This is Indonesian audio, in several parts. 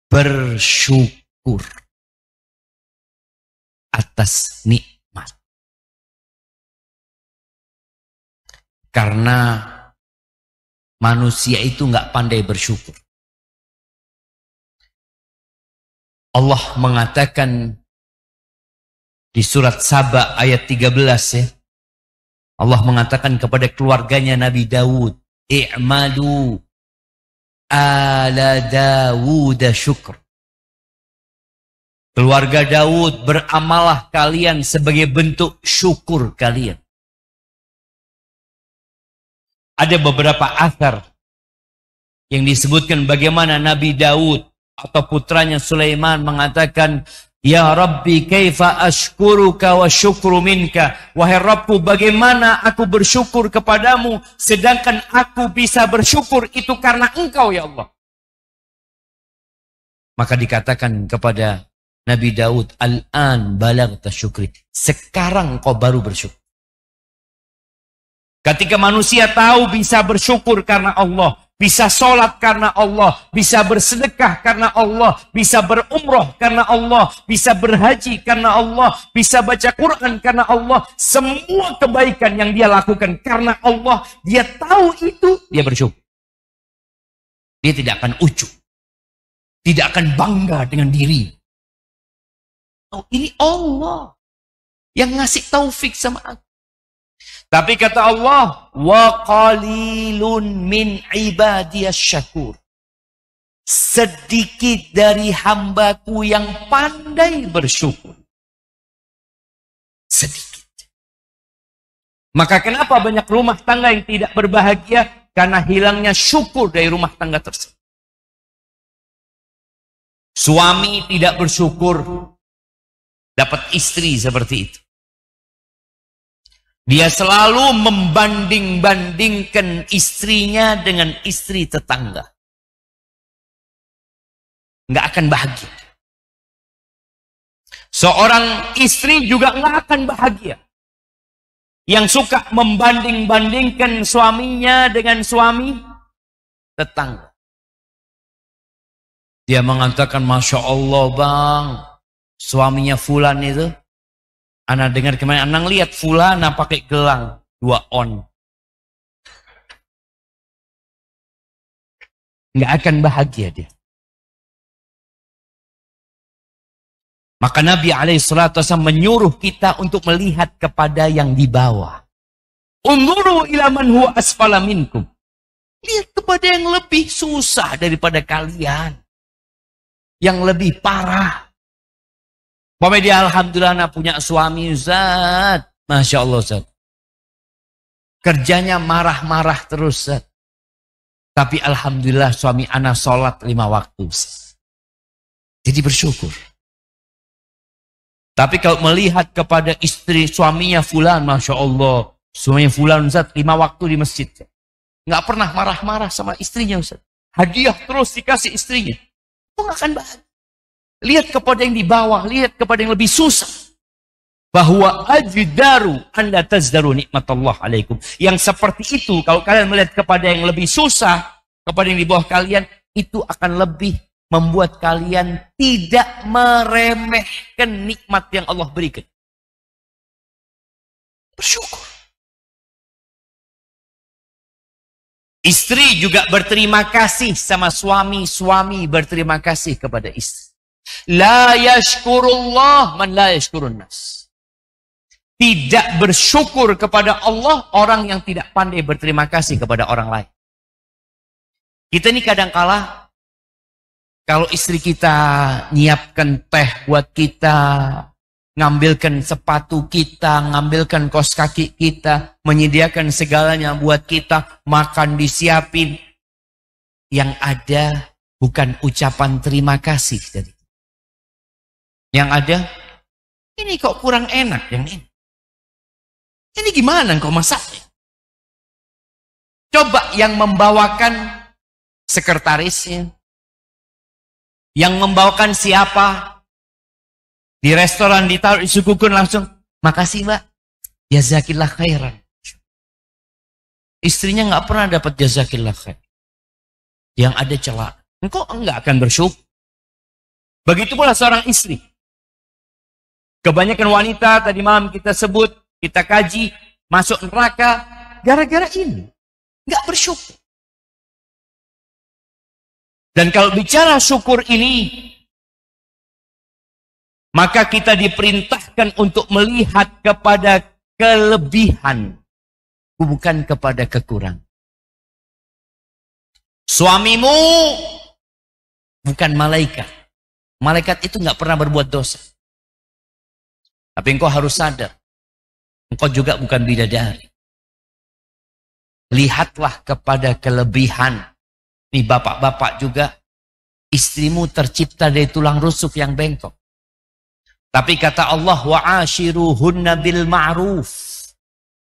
bersyukur atas nikmat. Karena manusia itu nggak pandai bersyukur. Allah mengatakan di surat Saba ayat 13 ya. Allah mengatakan kepada keluarganya Nabi Daud, "I'malu ala Dawud syukr." Keluarga Daud, beramalah kalian sebagai bentuk syukur kalian. Ada beberapa athar yang disebutkan bagaimana Nabi Daud atau putranya Sulaiman mengatakan, "Ya Rabbi kaifa ashkuruka wa syukru minka." Wahai Rabbku, bagaimana aku bersyukur kepadamu sedangkan aku bisa bersyukur itu karena Engkau ya Allah. Maka dikatakan kepada Nabi Daud, "Al-an balagta syukri." Sekarang kau baru bersyukur. Ketika manusia tahu bisa bersyukur karena Allah, bisa sholat karena Allah, bisa bersedekah karena Allah, bisa berumroh karena Allah, bisa berhaji karena Allah, bisa baca Quran karena Allah. Semua kebaikan yang dia lakukan karena Allah, dia tahu itu, dia bersyukur. Dia tidak akan ujuk, tidak akan bangga dengan diri. Oh, ini Allah yang ngasih taufik sama aku. Tapi kata Allah, wa qalilun min ibadiyas syakur. Sedikit dari hambaku yang pandai bersyukur. Sedikit. Maka kenapa banyak rumah tangga yang tidak berbahagia? Karena hilangnya syukur dari rumah tangga tersebut. Suami tidak bersyukur dapat istri seperti itu. Dia selalu membanding-bandingkan istrinya dengan istri tetangga. Nggak akan bahagia. Seorang istri juga nggak akan bahagia. Yang suka membanding-bandingkan suaminya dengan suami tetangga. Dia mengatakan, "Masya Allah bang, suaminya fulan itu, Ana dengar kemarin, Ana lihat fulana pakai gelang 2 on." Nggak akan bahagia dia. Maka Nabi SAW menyuruh kita untuk melihat kepada yang di bawah. Unzuru ila man huwa asfala minkum. Lihat kepada yang lebih susah daripada kalian. Yang lebih parah. Bapak dia alhamdulillah anak punya suami Ustaz. Masya Allah Ustaz. Kerjanya marah-marah terus Ustaz. Tapi alhamdulillah suami anak sholat 5 waktu Ustaz. Jadi bersyukur. Tapi kalau melihat kepada istri suaminya fulan, Masya Allah. Suaminya fulan Ustaz 5 waktu di masjid. Nggak pernah marah-marah sama istrinya Ustaz. Hadiah terus dikasih istrinya. Itu nggak akan bahagia. Lihat kepada yang di bawah, lihat kepada yang lebih susah. Bahwa ajdaru anda tazdaru nikmatullah alaikum. Yang seperti itu, kalau kalian melihat kepada yang lebih susah, kepada yang di bawah kalian, itu akan lebih membuat kalian tidak meremehkan nikmat yang Allah berikan. Bersyukur. Istri juga berterima kasih sama suami, suami berterima kasih kepada istri. La yashkurullah man la yashkurun nas. Tidak bersyukur kepada Allah orang yang tidak pandai berterima kasih kepada orang lain. Kita ini kadang-kala kalau istri kita nyiapkan teh buat kita, ngambilkan sepatu kita, ngambilkan kaos kaki kita, menyediakan segalanya buat kita, makan disiapin, yang ada bukan ucapan terima kasih dari. Yang ada, ini kok kurang enak yang ini. Ini gimana kok masaknya? Coba yang membawakan sekretarisnya, yang membawakan siapa, di restoran ditaruh disuguhkan langsung, "Makasih Mbak, jazakillah khairan." Istrinya nggak pernah dapat jazakillah khair. Yang ada celah. Engkau enggak akan bersyukur. Begitu pula seorang istri. Kebanyakan wanita tadi malam kita sebut, kita kaji, masuk neraka gara-gara ini. Nggak bersyukur. Dan kalau bicara syukur ini, maka kita diperintahkan untuk melihat kepada kelebihan, bukan kepada kekurangan. Suamimu bukan malaikat. Malaikat itu nggak pernah berbuat dosa. Tapi engkau harus sadar, engkau juga bukan bidadari. Lihatlah kepada kelebihan. Nih bapak-bapak juga, istrimu tercipta dari tulang rusuk yang bengkok. Tapi kata Allah, wa'ashiruhunna bil ma'ruf.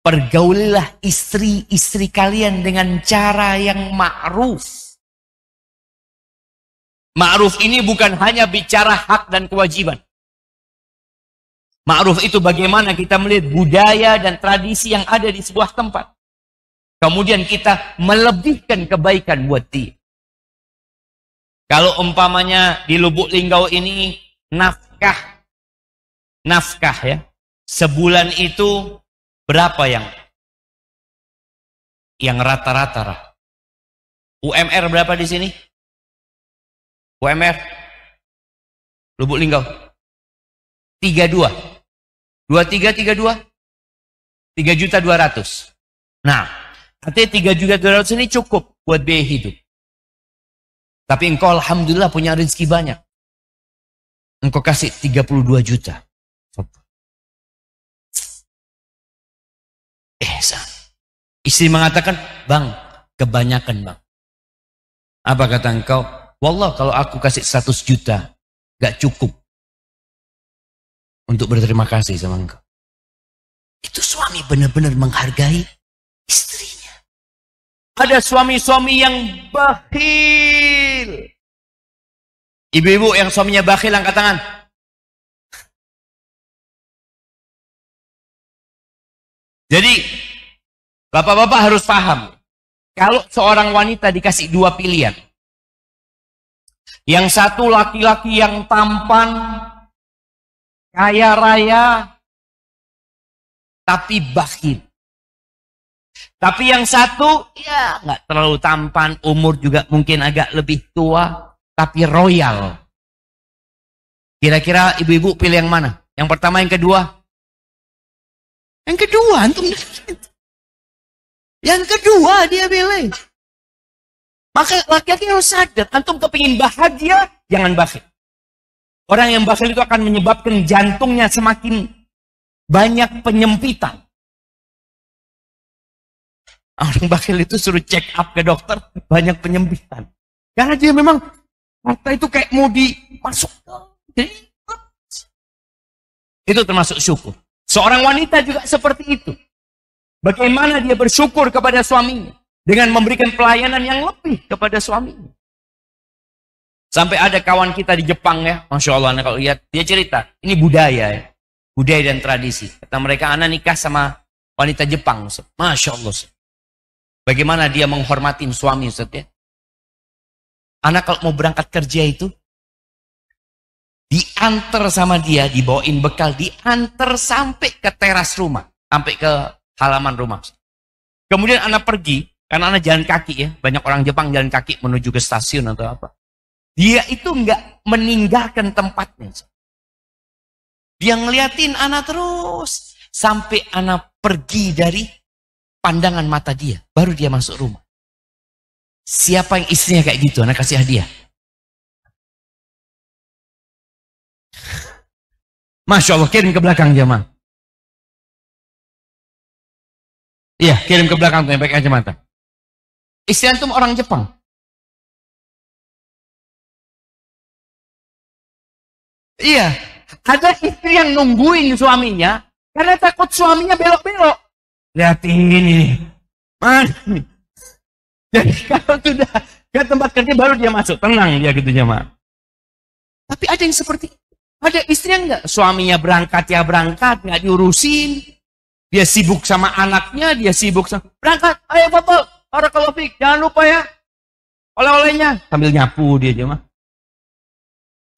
Pergaulilah istri-istri kalian dengan cara yang ma'ruf. Ma'ruf ini bukan hanya bicara hak dan kewajiban. Ma'ruf itu bagaimana kita melihat budaya dan tradisi yang ada di sebuah tempat. Kemudian kita melebihkan kebaikan buat dia. Kalau umpamanya di Lubuk Linggau ini nafkah ya. Sebulan itu berapa yang rata-rata? UMR berapa di sini? UMR Lubuk Linggau 32. 2332 3.200.000. Nah, artinya 3.200.000 ini cukup buat biaya hidup. Tapi engkau alhamdulillah punya rezeki banyak. Engkau kasih 32 juta. Istri mengatakan, "Bang, kebanyakan, Bang." Apa kata engkau? "Wallah, kalau aku kasih 100 juta, gak cukup untuk berterima kasih sama engkau." Itu suami benar-benar menghargai istrinya. Ada suami-suami yang bakhil. Ibu-ibu yang suaminya bakhil, angkat tangan. Jadi, bapak-bapak harus paham. Kalau seorang wanita dikasih dua pilihan. Yang satu laki-laki yang tampan, kaya raya, tapi bakhil. Tapi yang satu, ya nggak terlalu tampan, umur juga mungkin agak lebih tua, tapi royal. Kira-kira ibu-ibu pilih yang mana? Yang pertama, yang kedua? Yang kedua, antum. Yang kedua dia pilih. Maka laki-laki harus sadar, antum kepingin bahagia, jangan bakhil. Orang yang bakhil itu akan menyebabkan jantungnya semakin banyak penyempitan. Orang bakhil itu suruh check up ke dokter, banyak penyempitan. Karena dia memang, harta itu kayak mau dimasuk. Itu termasuk syukur. Seorang wanita juga seperti itu. Bagaimana dia bersyukur kepada suaminya. Dengan memberikan pelayanan yang lebih kepada suaminya. Sampai ada kawan kita di Jepang ya. Masya Allah, kalau lihat, dia cerita. Ini budaya ya. Budaya dan tradisi. Kata mereka, anak nikah sama wanita Jepang. Masya Allah. Bagaimana dia menghormatin suami, Ustaz ya. Anak kalau mau berangkat kerja itu, diantar sama dia, dibawain bekal, diantar sampai ke teras rumah. Sampai ke halaman rumah. Kemudian anak pergi, karena anak jalan kaki ya. Banyak orang Jepang jalan kaki menuju ke stasiun atau apa. Dia itu nggak meninggalkan tempatnya. Dia ngeliatin anak terus. Sampai anak pergi dari pandangan mata dia. Baru dia masuk rumah. Siapa yang istrinya kayak gitu? Anak kasih hadiah. Masya Allah, kirim ke belakang jemaah. Iya, kirim ke belakang tuh yang pakai kacamata. Istri antum orang Jepang. Iya, ada istri yang nungguin suaminya karena takut suaminya belok-belok. Lihatin ini. Man. Jadi kalau sudah ke tempat kerja baru dia masuk, tenang dia gitu jemaah. Tapi ada yang seperti ada istri yang enggak, suaminya berangkat ya berangkat, nggak diurusin. Dia sibuk sama anaknya, dia sibuk sama berangkat. Ayo bapak, barakallahu fiik, jangan lupa ya oleh-olehnya. Sambil nyapu dia aja mah.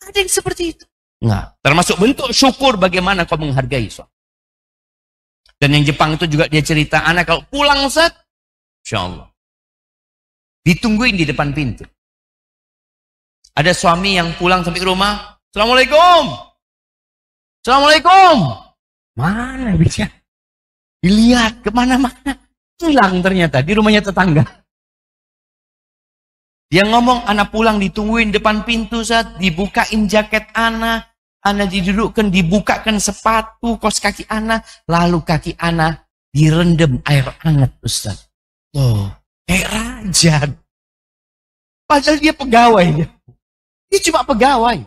Ada yang seperti itu. Nah, termasuk bentuk syukur bagaimana kau menghargai suami. Dan yang Jepang itu juga dia cerita, anak kalau pulang Ustaz, Insya Allah, ditungguin di depan pintu. Ada suami yang pulang sampai ke rumah, Assalamualaikum. Assalamualaikum. Mana bisa? Dilihat kemana-mana. Hilang ternyata di rumahnya tetangga. Dia ngomong, anak pulang ditungguin depan pintu, Ustaz, dibukain jaket anak didudukkan, dibukakan sepatu, kos kaki anak, lalu kaki anak direndam air hangat, Ustaz. Oh, kayak raja. Padahal dia pegawai. Dia cuma pegawai.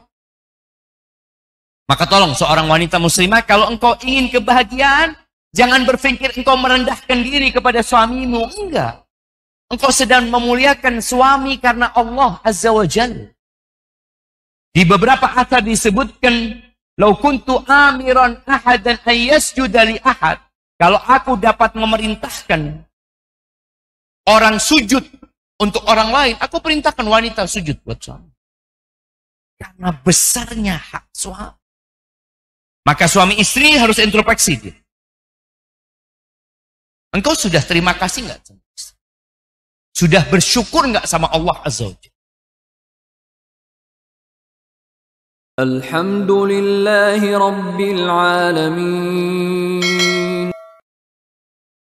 Maka tolong seorang wanita muslimah, kalau engkau ingin kebahagiaan, jangan berpikir engkau merendahkan diri kepada suamimu. Enggak. Engkau sedang memuliakan suami karena Allah Azza wa Jalla. Di beberapa asar disebutkan, "Lau kuntu amiran ahadan an yasjuda li ahad." Kalau aku dapat memerintahkan orang sujud untuk orang lain, aku perintahkan wanita sujud buat suami. Karena besarnya hak suami. Maka suami istri harus introspeksi dia. Engkau sudah terima kasih enggak? Sudah bersyukur enggak sama Allah Azza wa Jalla? Alhamdulillahi Rabbil Alamin.